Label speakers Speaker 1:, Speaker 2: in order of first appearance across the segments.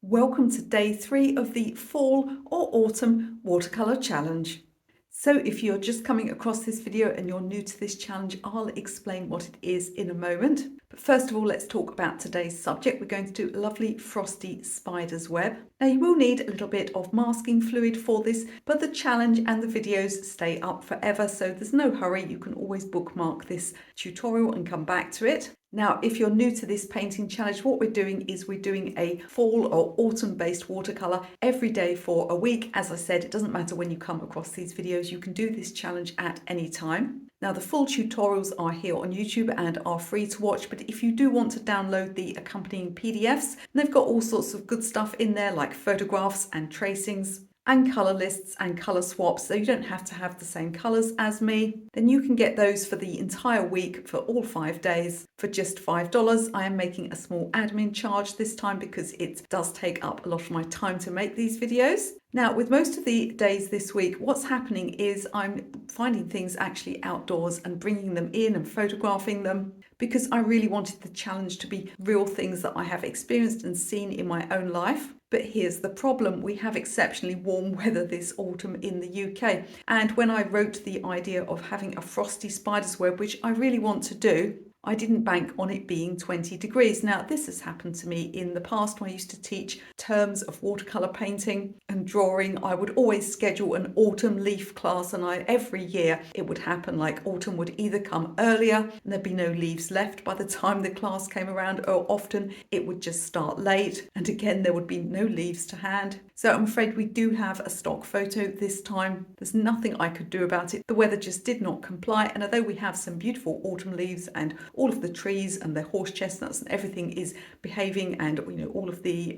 Speaker 1: Welcome to day 3 of the Fall or Autumn Watercolor Challenge. So if you're just coming across this video and you're new to this challenge, I'll explain what it is in a moment. But first of all, let's talk about today's subject. We're going to do a lovely Frosty spider's web. Now you will need a little bit of masking fluid for this, but the challenge and the videos stay up forever, so there's no hurry. You can always bookmark this tutorial and come back to it. Now, if you're new to this painting challenge, what we're doing a fall or autumn based watercolor every day for a week. As I said, it doesn't matter when you come across these videos, you can do this challenge at any time. Now, the full tutorials are here on YouTube and are free to watch, but if you do want to download the accompanying PDFs, they've got all sorts of good stuff in there like photographs and tracings and colour lists and colour swaps, so you don't have to have the same colours as me. Then you can get those for the entire week for all 5 days for just $5. I am making a small admin charge this time because it does take up a lot of my time to make these videos. Now, with most of the days this week, what's happening is I'm finding things actually outdoors and bringing them in and photographing them, because I really wanted the challenge to be real things that I have experienced and seen in my own life. But here's the problem. We have exceptionally warm weather this autumn in the UK. And when I wrote the idea of having a frosty spider's web, which I really want to do, I didn't bank on it being 20 degrees. Now, this has happened to me in the past when I used to teach terms of watercolor painting and drawing. I would always schedule an autumn leaf class, and every year it would happen, like autumn would either come earlier and there'd be no leaves left by the time the class came around, or often it would just start late and again there would be no leaves to hand. So I'm afraid we do have a stock photo this time. There's nothing I could do about it. The weather just did not comply, and although we have some beautiful autumn leaves and all of the trees and the horse chestnuts and everything is behaving, and all of the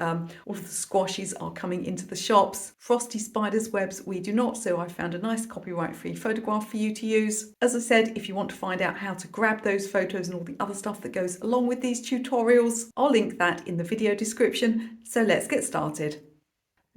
Speaker 1: squashes are coming into the shops, frosty spiders webs we do not. So I found a nice copyright-free photograph for you to use. As I said, if you want to find out how to grab those photos and all the other stuff that goes along with these tutorials, I'll link that in the video description. So let's get started.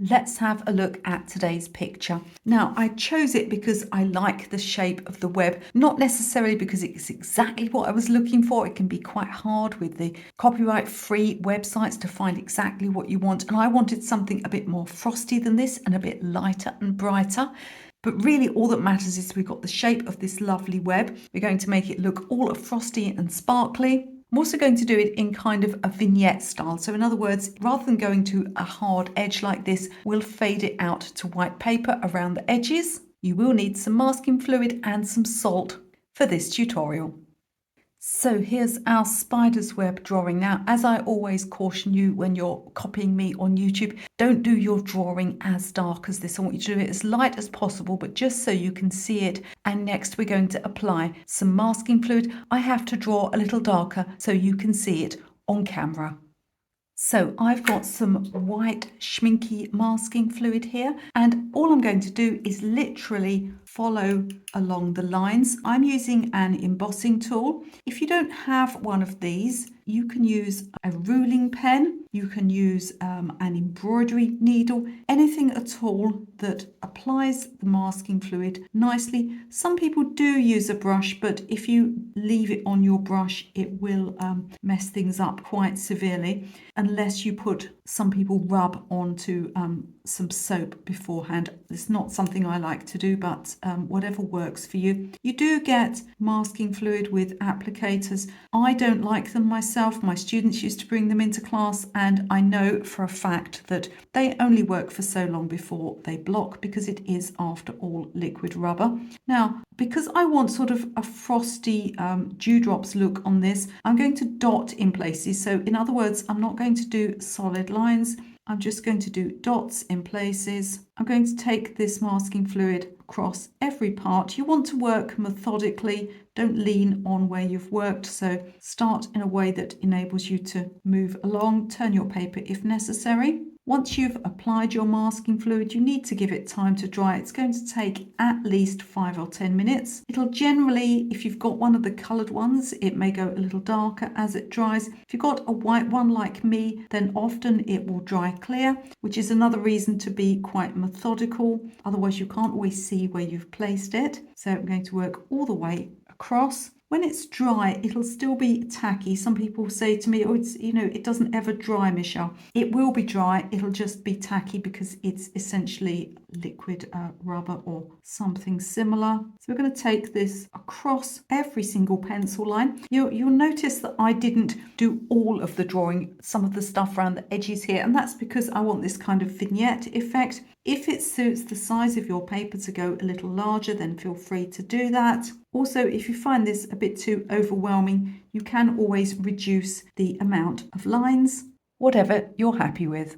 Speaker 1: Let's have a look at today's picture. Now, I chose it because I like the shape of the web, not necessarily because it's exactly what I was looking for. It can be quite hard with the copyright-free websites to find exactly what you want, and I wanted something a bit more frosty than this and a bit lighter and brighter. But really all that matters is we've got the shape of this lovely web. We're going to make it look all frosty and sparkly. I'm also going to do it in kind of a vignette style. So in other words, rather than going to a hard edge like this, we'll fade it out to white paper around the edges. You will need some masking fluid and some salt for this tutorial. So here's our spider's web drawing. Now, as I always caution you when you're copying me on YouTube, don't do your drawing as dark as this. I want you to do it as light as possible, but just so you can see it. And next we're going to apply some masking fluid. I have to draw a little darker so you can see it on camera. So I've got some white schminky masking fluid here, and all I'm going to do is literally follow along the lines. I'm using an embossing tool. If you don't have one of these, you can use a ruling pen, you can use an embroidery needle, anything at all that applies the masking fluid nicely. Some people do use a brush, but if you leave it on your brush, it will mess things up quite severely, unless you put, some people rub onto some soap beforehand. It's not something I like to do, but whatever works for you. You do get masking fluid with applicators. I don't like them myself. My students used to bring them into class, and I know for a fact that they only work for so long before they block, because it is, after all, liquid rubber. Now, because I want sort of a frosty dewdrops look on this, I'm going to dot in places. So in other words, I'm not going to do solid lines. I'm just going to do dots in places. I'm going to take this masking fluid across every part. You want to work methodically. Don't lean on where you've worked. So start in a way that enables you to move along. Turn your paper if necessary. Once you've applied your masking fluid, you need to give it time to dry. It's going to take at least 5 or 10 minutes. It'll generally, if you've got one of the coloured ones, it may go a little darker as it dries. If you've got a white one like me, then often it will dry clear, which is another reason to be quite methodical. Otherwise, you can't always see where you've placed it. So I'm going to work all the way across. When it's dry, it'll still be tacky. Some people say to me, oh, it's, it doesn't ever dry, Michelle. It will be dry. It'll just be tacky because it's essentially liquid rubber or something similar. So we're going to take this across every single pencil line. You'll notice that I didn't do all of the drawing, some of the stuff around the edges here, and that's because I want this kind of vignette effect. If it suits the size of your paper to go a little larger, then feel free to do that. Also, if you find this a bit too overwhelming, you can always reduce the amount of lines, whatever you're happy with.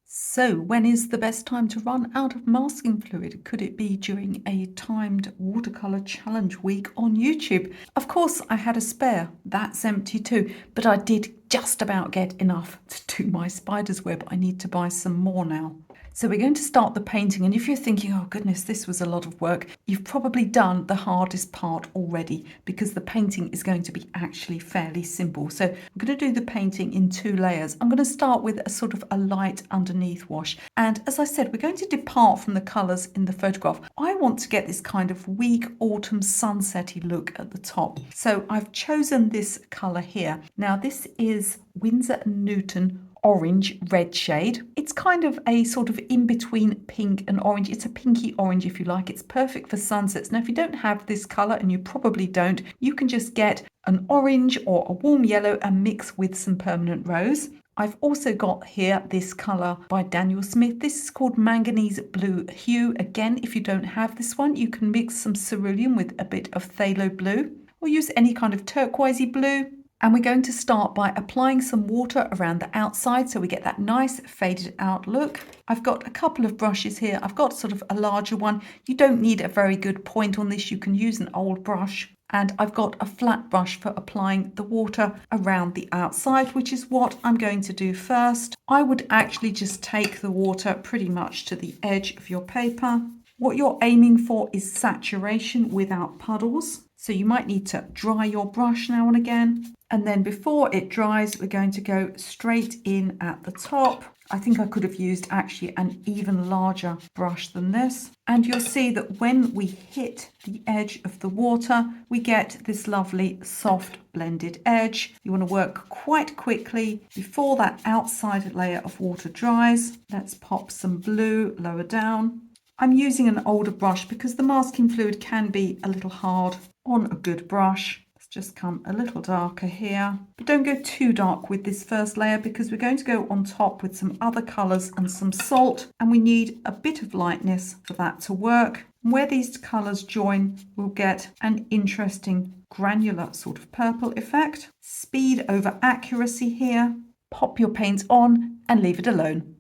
Speaker 1: So when is the best time to run out of masking fluid? Could it be during a timed watercolor challenge week on YouTube? Of course, I had a spare. That's empty too. But I did just about get enough to do my spider's web. I need to buy some more now. So we're going to start the painting, and if you're thinking, oh goodness, this was a lot of work, you've probably done the hardest part already, because the painting is going to be actually fairly simple. So I'm going to do the painting in 2 layers. I'm going to start with a sort of a light underneath wash, and as I said, we're going to depart from the colours in the photograph. I want to get this kind of weak autumn sunsetty look at the top. So I've chosen this colour here. Now this is Winsor & Newton orange red shade. It's kind of a sort of in between pink and orange. It's a pinky orange if you like. It's perfect for sunsets. Now if you don't have this colour, and you probably don't, you can just get an orange or a warm yellow and mix with some permanent rose. I've also got here this colour by Daniel Smith. This is called Manganese Blue Hue. Again, if you don't have this one, you can mix some cerulean with a bit of phthalo blue, or use any kind of turquoisey blue. And we're going to start by applying some water around the outside so we get that nice faded out look. I've got a couple of brushes here. I've got sort of a larger one. You don't need a very good point on this. You can use an old brush. And I've got a flat brush for applying the water around the outside, which is what I'm going to do first. I would actually just take the water pretty much to the edge of your paper. What you're aiming for is saturation without puddles. So you might need to dry your brush now and again. And then before it dries, we're going to go straight in at the top. I think I could have used actually an even larger brush than this. And you'll see that when we hit the edge of the water, we get this lovely soft blended edge. You want to work quite quickly before that outside layer of water dries. Let's pop some blue lower down. I'm using an older brush because the masking fluid can be a little hard on a good brush. Let's just come a little darker here. But don't go too dark with this first layer because we're going to go on top with some other colours and some salt. And we need a bit of lightness for that to work. And where these colours join, we'll get an interesting granular sort of purple effect. Speed over accuracy here. Pop your paint on and leave it alone.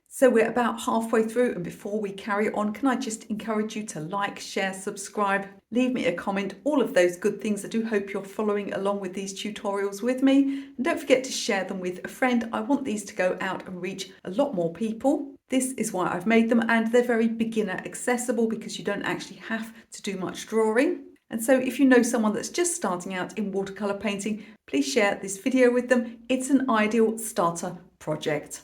Speaker 1: So we're about halfway through, and before we carry on, can I just encourage you to like, share, subscribe, leave me a comment, all of those good things. I do hope you're following along with these tutorials with me. And don't forget to share them with a friend. I want these to go out and reach a lot more people. This is why I've made them, and they're very beginner accessible because you don't actually have to do much drawing. And so if you know someone that's just starting out in watercolour painting, please share this video with them. It's an ideal starter project.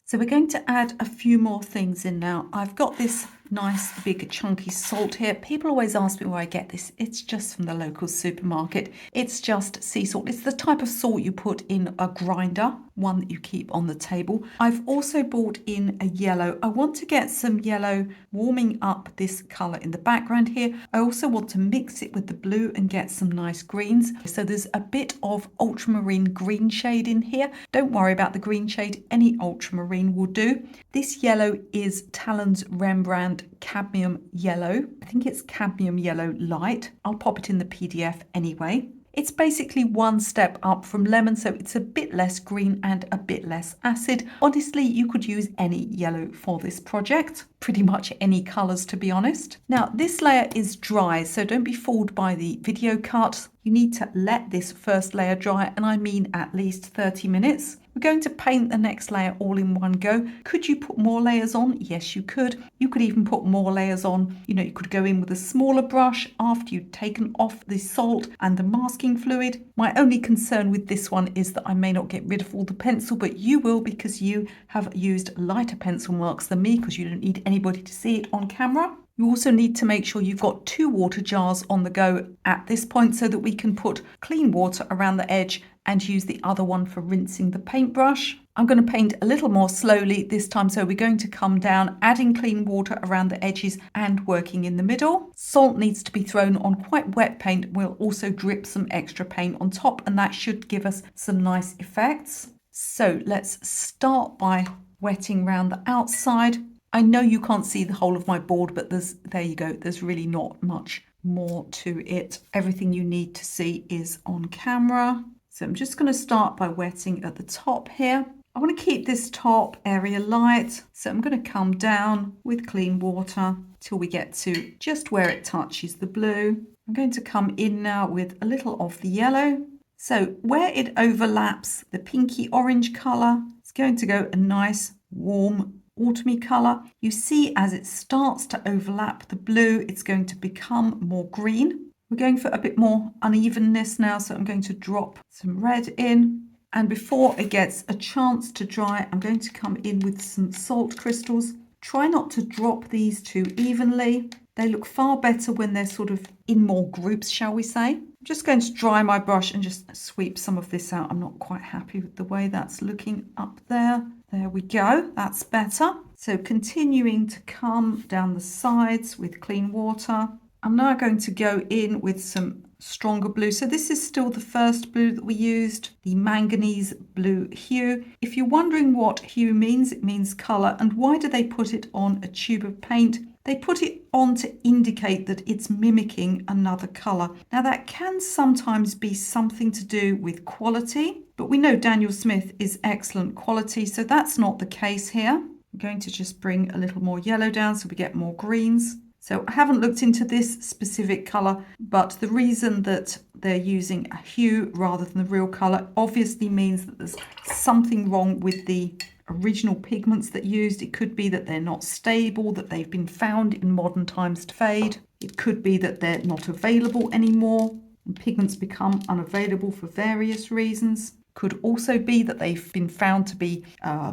Speaker 1: So we're going to add a few more things in now. I've got this nice big chunky salt here. People always ask me where I get this. It's just from the local supermarket. It's just sea salt. It's the type of salt you put in a grinder, one that you keep on the table. I've also bought in a yellow. I want to get some yellow warming up this colour in the background here. I also want to mix it with the blue and get some nice greens. So there's a bit of ultramarine green shade in here. Don't worry about the green shade. Any ultramarine will do. This yellow is Talon's Rembrandt Cadmium Yellow. I think it's Cadmium Yellow Light. I'll pop it in the PDF anyway. It's basically one step up from lemon, so it's a bit less green and a bit less acid. Honestly, you could use any yellow for this project. Pretty much any colours, to be honest. Now, this layer is dry, so don't be fooled by the video cut. You need to let this first layer dry, and I mean at least 30 minutes. We're going to paint the next layer all in one go. Could you put more layers on? Yes, you could. You could even put more layers on. You could go in with a smaller brush after you've taken off the salt and the masking fluid. My only concern with this one is that I may not get rid of all the pencil, but you will because you have used lighter pencil marks than me because you don't need anybody to see it on camera. You also need to make sure you've got 2 water jars on the go at this point so that we can put clean water around the edge and use the other one for rinsing the paintbrush. I'm going to paint a little more slowly this time, so we're going to come down, adding clean water around the edges and working in the middle. Salt needs to be thrown on quite wet paint. We'll also drip some extra paint on top, and that should give us some nice effects. So let's start by wetting around the outside. I know you can't see the whole of my board, but there you go. There's really not much more to it. Everything you need to see is on camera. So I'm just going to start by wetting at the top here. I want to keep this top area light. So I'm going to come down with clean water till we get to just where it touches the blue. I'm going to come in now with a little of the yellow. So where it overlaps the pinky orange colour, it's going to go a nice warm autumny colour. You see as it starts to overlap the blue, it's going to become more green. We're going for a bit more unevenness now, so I'm going to drop some red in. And before it gets a chance to dry, I'm going to come in with some salt crystals. Try not to drop these too evenly. They look far better when they're sort of in more groups, shall we say. I'm just going to dry my brush and just sweep some of this out. I'm not quite happy with the way that's looking up there. There we go, that's better. So continuing to come down the sides with clean water. I'm now going to go in with some stronger blue. So this is still the first blue that we used, the manganese blue hue. If you're wondering what hue means, it means colour. And why do they put it on a tube of paint? They put it on to indicate that it's mimicking another colour. Now that can sometimes be something to do with quality, but we know Daniel Smith is excellent quality, so that's not the case here. I'm going to just bring a little more yellow down so we get more greens. So I haven't looked into this specific colour, but the reason that they're using a hue rather than the real colour obviously means that there's something wrong with the original pigments that used. It could be that they're not stable, that they've been found in modern times to fade. It could be that they're not available anymore and pigments become unavailable for various reasons. Could also be that they've been found to be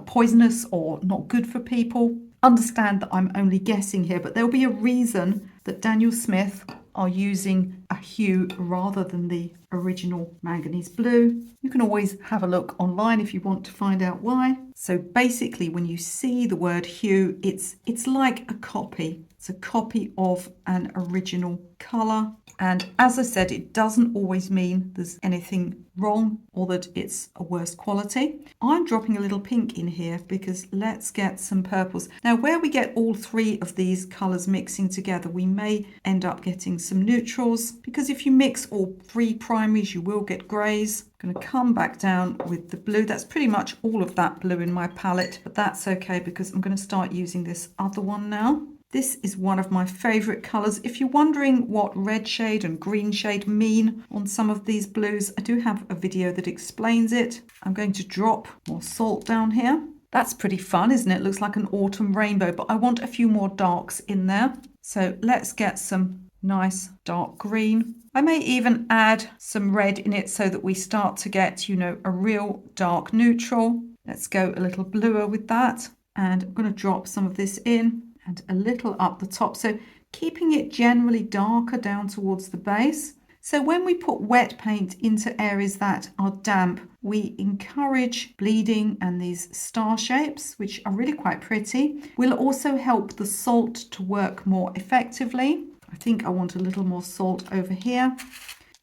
Speaker 1: poisonous or not good for people. Understand that I'm only guessing here, but there'll be a reason that Daniel Smith are using a hue rather than the original manganese blue. You can always have a look online if you want to find out why. So basically, when you see the word hue, it's like a copy. It's a copy of an original colour. And as I said, it doesn't always mean there's anything wrong or that it's a worse quality. I'm dropping a little pink in here because let's get some purples. Now, where we get all three of these colours mixing together, we may end up getting some neutrals, because if you mix all three primaries, you will get greys. I'm going to come back down with the blue. That's pretty much all of that blue in my palette, but that's okay because I'm going to start using this other one now. This is one of my favourite colours. If you're wondering what red shade and green shade mean on some of these blues, I do have a video that explains it. I'm going to drop more salt down here. That's pretty fun, isn't it? Looks like an autumn rainbow, but I want a few more darks in there. So let's get some nice dark green. I may even add some red in it so that we start to get, you know, a real dark neutral. Let's go a little bluer with that. And I'm going to drop some of this in and a little up the top, so keeping it generally darker down towards the base. So when we put wet paint into areas that are damp, we encourage bleeding and these star shapes, which are really quite pretty. Will also help the salt to work more effectively. I think I want a little more salt over here.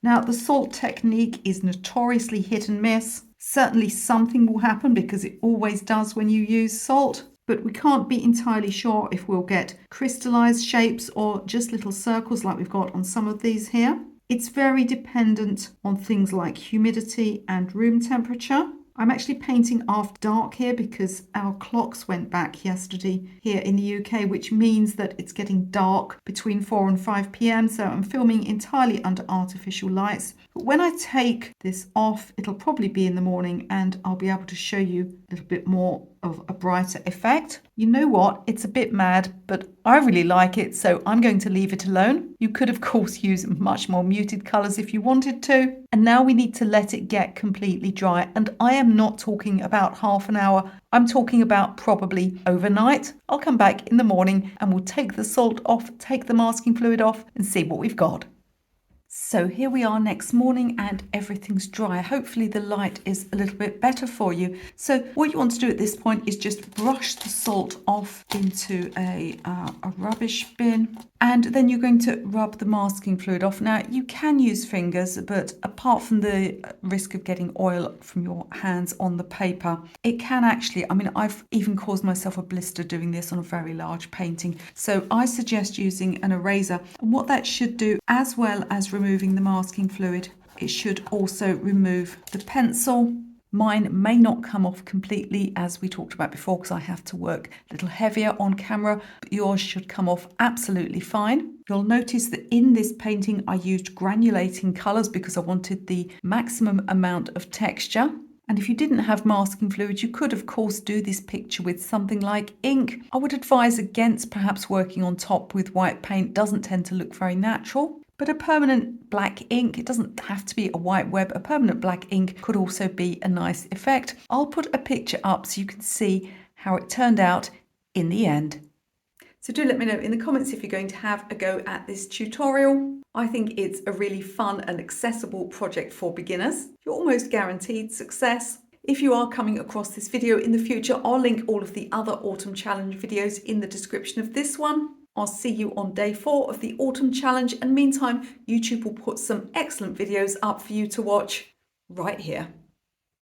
Speaker 1: Now, the salt technique is notoriously hit and miss. Certainly something will happen because it always does when you use salt. But we can't be entirely sure if we'll get crystallized shapes or just little circles like we've got on some of these here. It's very dependent on things like humidity and room temperature. I'm actually painting after dark here because our clocks went back yesterday here in the UK, which means that it's getting dark between 4 and 5 p.m. So I'm filming entirely under artificial lights. But when I take this off, it'll probably be in the morning and I'll be able to show you a little bit more of a brighter effect. You know what? It's a bit mad, but I really like it, so I'm going to leave it alone. You could, of course, use much more muted colours if you wanted to. And now we need to let it get completely dry. And I am not talking about half an hour. I'm talking about probably overnight. I'll come back in the morning and we'll take the salt off, take the masking fluid off and see what we've got. So here we are next morning and everything's dry. Hopefully the light is a little bit better for you. So what you want to do at this point is just brush the salt off into a rubbish bin, and then you're going to rub the masking fluid off. Now you can use fingers, but apart from the risk of getting oil from your hands on the paper, it can actually, I mean, I've even caused myself a blister doing this on a very large painting. So I suggest using an eraser, and what that should do, as well as removing the masking fluid, it should also remove the pencil. Mine may not come off completely, as we talked about before, because I have to work a little heavier on camera, but yours should come off absolutely fine. You'll notice that in this painting I used granulating colours because I wanted the maximum amount of texture. And if you didn't have masking fluid, you could of course do this picture with something like ink. I would advise against perhaps working on top with white paint. It doesn't tend to look very natural. But a permanent black ink, it doesn't have to be a white web, a permanent black ink could also be a nice effect. I'll put a picture up so you can see how it turned out in the end. So do let me know in the comments if you're going to have a go at this tutorial. I think it's a really fun and accessible project for beginners. You're almost guaranteed success. If you are coming across this video in the future, I'll link all of the other Autumn Challenge videos in the description of this one. I'll see you on day 4 of the Autumn Challenge, and meantime, YouTube will put some excellent videos up for you to watch right here.